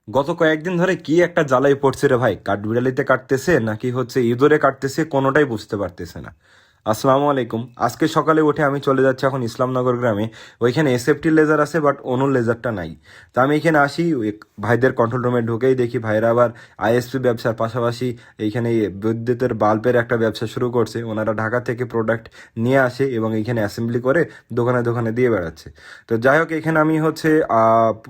গত কয়েকদিন ধরে কি একটা জ্বালাই পড়ছে রে ভাই, কাঠবিড়ালিতে কাটতেছে নাকি হচ্ছে ইঁদুরে কাটতেছে কোনোটাই বুঝতে পারতেছে না। আসসালামু আলাইকুম। আজকে সকালে উঠে আমি চলে যাচ্ছি এখন ইসলামনগর গ্রামে। ওইখানে এসএফটি লেজার আছে, বাট অনুর লেজারটা নাই। তা আমি এখানে আসি, ওই ভাইদের কন্ট্রোল রুমে ঢুকেই দেখি ভাইরা আবার আইএসপি ব্যবসার পাশাপাশি এইখানে বিদ্যুতের বাল্বের একটা ব্যবসা শুরু করছে। ওনারা ঢাকা থেকে প্রোডাক্ট নিয়ে আসে এবং এইখানে অ্যাসেম্বলি করে দোকানে দোকানে দিয়ে বেড়াচ্ছে। তো যাই হোক, এখানে আমি হচ্ছে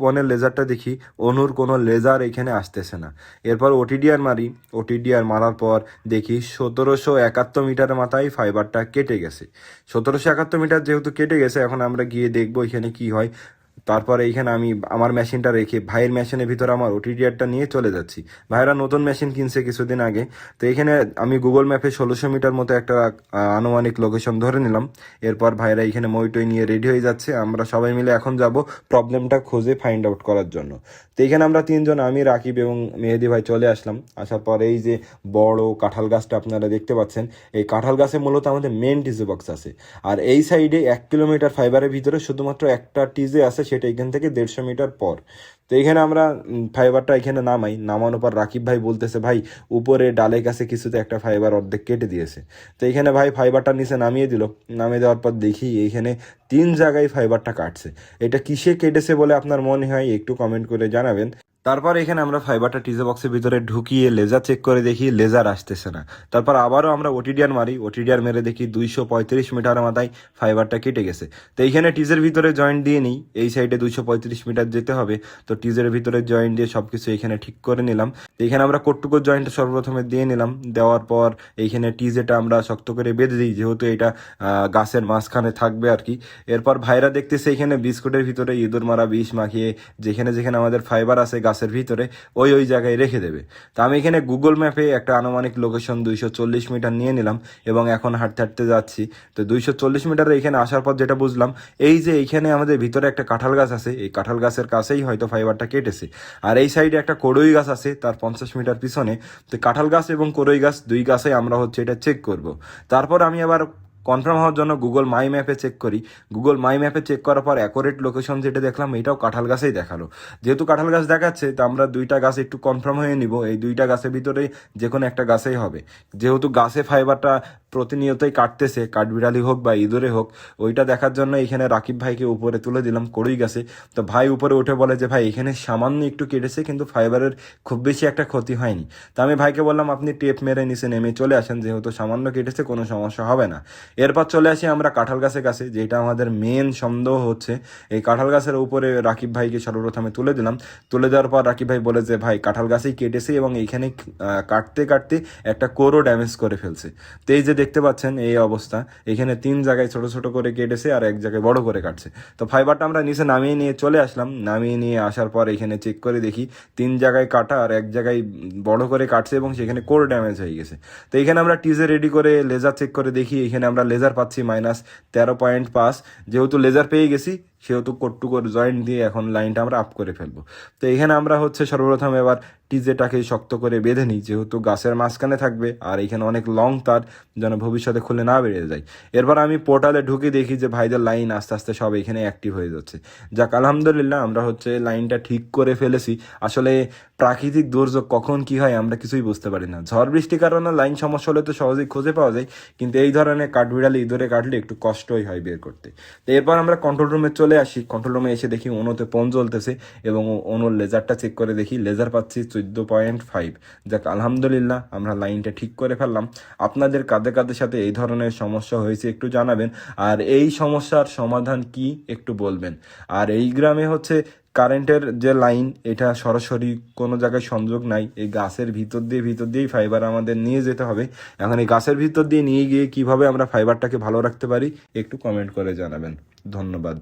পনের লেজারটা দেখি, অনুর কোনো লেজার এখানে আসতেছে না। এরপর ওটিডিআর মারি, ওটিডিআর মারার পর দেখি 1771 মিটার মাথায় ফাইবারটা কেটে গেছে। 1771 মিটার যেহেতু কেটে গেছে, এখন আমরা গিয়ে দেখবো এখানে কি হয়। তারপরে এইখানে আমি আমার মেশিনটা রেখে ভাইয়ের মেশিনের ভিতরে আমার ওটিডিআরটা নিয়ে চলে যাচ্ছি। ভাইয়েরা নতুন মেশিন কিনছে কিছুদিন আগে। তো এখানে আমি গুগল ম্যাপে 1600 মিটার মতো একটা আনুমানিক লোকেশন ধরে নিলাম। এরপর ভাইয়েরা এখানে মইটই নিয়ে রেডি হয়ে যাচ্ছে। আমরা সবাই মিলে এখন যাব প্রবলেমটা খুঁজে ফাইন্ড আউট করার জন্য। তো এখানে আমরা তিনজন, আমি, রাকিব এবং মেহেদি ভাই চলে আসলাম। আসার পর এই যে বড় কাঁঠাল গাছটা আপনারা দেখতে পাচ্ছেন, এই কাঁঠাল গাছে মূলত আমাদের মেন টিজে বক্স আছে। আর এই সাইডে 1 কিলোমিটার ফাইবারের ভিতরে শুধুমাত্র একটা টিজে আছে, সেটা এখান থেকে 150 মিটার পর। তো এখানে আমরা ফাইবারটা এখানে নামাই। নামানোর পর রাকিব ভাই বলতেছে, ভাই উপরে ডালে কাছে কিছুতে একটা ফাইবার অর্ধেক কেটে দিয়েছে। তো এখানে ভাই ফাইবারটা নিচে নামিয়ে দিল। নামিয়ে দেওয়ার পর দেখি এইখানে 3 জায়গায় ফাইবারটা কাটছে। এটা কিসে কেটেছে বলে আপনার মনে হয় একটু কমেন্ট করে জানাবেন। তারপর এখানে আমরা ফাইবারটা টিজে বক্সের ভিতরে ঢুকিয়ে লেজার চেক করে দেখি লেজার আসতেছে না। তারপর আবারও আমরা ওটিডিআর মারি, ওটিডিআর মেরে দেখি 235 মিটার মাথায় ফাইবারটা কেটে গেছে। তো এইখানে টিজের ভিতরে জয়েন্ট দিয়ে নিই, এই সাইডে 235 মিটার যেতে হবে। তো টিজের ভিতরে জয়েন্ট দিয়ে সব কিছু এখানে ঠিক করে নিলাম। তো এখানে আমরা কোটটুকো জয়েন্ট সর্বপ্রথমে দিয়ে নিলাম। দেওয়ার পর এইখানে টিজেটা আমরা শক্ত করে বেঁধে দিই, যেহেতু এটা গাছের মাঝখানে থাকবে আর কি। এরপর ভাইরা দেখতেছে এখানে বিস্কুটের ভিতরে ইঁদুর মারা বিষ মাখিয়ে যেখানে যেখানে আমাদের ফাইবার আছে গাছের ভিতরে ওই ওই জায়গায় রেখে দেবে। তো আমি এখানে গুগল ম্যাপে একটা আনুমানিক লোকেশন 240 মিটার নিয়ে নিলাম এবং এখন হাঁটতে হাঁটতে যাচ্ছি। তো 240 মিটারে এখানে আসার পর যেটা বুঝলাম, এই যে এইখানে আমাদের ভিতরে একটা কাঁঠাল গাছ আছে, এই কাঁঠাল গাছের কাছেই হয়তো ফাইবারটা কেটেছে। আর এই সাইডে একটা কড়ই গাছ আছে তার 50 মিটার পিছনে। তো কাঁঠাল গাছ এবং কড়ই গাছ, দুই গাছে আমরা হচ্ছে এটা চেক করব। তারপর আমি আবার কনফার্ম হওয়ার জন্য গুগল মাই ম্যাপে চেক করি। গুগল মাই ম্যাপে চেক করার পর অ্যাকোরেট লোকেশন যেটা দেখলাম, এটাও কাঁঠাল গাছেই দেখালো। যেহেতু কাঁঠাল গাছ দেখাচ্ছে, তো আমরা দুইটা গাছ একটু কনফার্ম হয়ে নিব, এই দুইটা গাছের ভিতরে যে কোনো একটা গাছেই হবে। যেহেতু গাছে ফাইবারটা প্রতিনিয়তই কাটতেছে, কাঠবিড়ালি হোক বা ইঁদুরে হোক, ওইটা দেখার জন্য এখানে রাকিব ভাইকে উপরে তুলে দিলাম কড়ই গাছে। তো ভাই উপরে উঠে বলে যে, ভাই এখানে সামান্য একটু কেটেছে, কিন্তু ফাইবারের খুব বেশি একটা ক্ষতি হয়নি। তো আমি ভাইকে বললাম, আপনি টেপ মেরে নিচে নেমে চলে আসেন, যেহেতু সামান্য কেটেছে কোনো সমস্যা হবে না। এরপর চলে আসি আমরা কাঁঠাল গাছের কাছে, যেটা আমাদের মেন সন্দেহ হচ্ছে। এই কাঁঠাল গাছের উপরে রাকিব ভাইকে সর্বপ্রথমে তুলে দিলাম। তুলে দেওয়ার পর রাকিব ভাই বলে যে, ভাই কাঁঠাল গাছেই কেটেছে এবং এইখানে কাটতে কাটতে একটা কোরও ড্যামেজ করে ফেলছে। তো এই যে দেখতে পাচ্ছেন এই অবস্থা, এখানে 3 জায়গায় ছোট ছোট করে কেটেছে আর এক জায়গায় বড় করে কাটছে। তো ফাইবারটা আমরা নিচে নামিয়ে নিয়ে চলে আসলাম। নামিয়ে নিয়ে আসার পর এখানে চেক করে দেখি 3 জায়গায় কাটা আর এক জায়গায় বড় করে কাটছে এবং সেখানে কোর ড্যামেজ হয়ে গেছে। তো এখানে আমরা টিজে রেডি করে লেজার চেক করে দেখি, এখানে আমরা লেজার পাচ্ছি -13.5। যেহেতু লেজার পেয়ে গেছি, সেহেতু কোট্টু করে জয়েন্ট দিয়ে এখন লাইনটা আমরা আপ করে ফেলবো। তো এখানে আমরা হচ্ছে সর্বপ্রথম এবার টিজেটাকে শক্ত করে বেঁধে নিই, যেহেতু গাছের মাঝখানে থাকবে আর এখানে অনেক লং তার, যেন ভবিষ্যতে খুলে না বেড়ে যায়। এরপর আমি পোর্টালে ঢুকে দেখি যে ভাইদের লাইন আস্তে আস্তে সব এখানে অ্যাক্টিভ হয়ে যাচ্ছে। যাক, আলহামদুলিল্লাহ, আমরা হচ্ছে লাইনটা ঠিক করে ফেলেছি। আসলে প্রাকৃতিক দুর্যোগ কখন কি হয় আমরা কিছুই বুঝতে পারি না। ঝড় বৃষ্টির কারণে লাইন সমস্যা হলে তো সহজেই খুঁজে পাওয়া যায়, কিন্তু এই ধরনের কাঠবিড়ালি ইঁদুরে কাটলে একটু কষ্টই হয় বের করতে। তো এরপর আমরা কন্ট্রোল রুমে চলে আসি। কন্ট্রোল রুমে এসে দেখি অনুতে ফোন জ্বলতেছে এবং অনুর লেজারটা চেক করে দেখি লেজার পাচ্ছি 14.5। যাক, আলহামদুলিল্লাহ, আমরা লাইনটা ঠিক করে ফেললাম। আপনাদের কাদের কাদের সাথে এই ধরনের সমস্যা হয়েছে একটু জানাবেন, আর এই সমস্যার সমাধান কি একটু বলবেন। আর এই গ্রামে হচ্ছে কারেন্টের যে লাইন, এটা সরাসরি কোনো জায়গায় সংযোগ নাই। এই গাছের ভিতর দিয়েই ফাইবার আমাদের নিয়ে যেতে হবে। এখন এই গাছের ভিতর দিয়ে নিয়ে গিয়ে কিভাবে আমরা ফাইবারটাকে ভালো রাখতে পারি একটু কমেন্ট করে জানাবেন। ধন্যবাদ।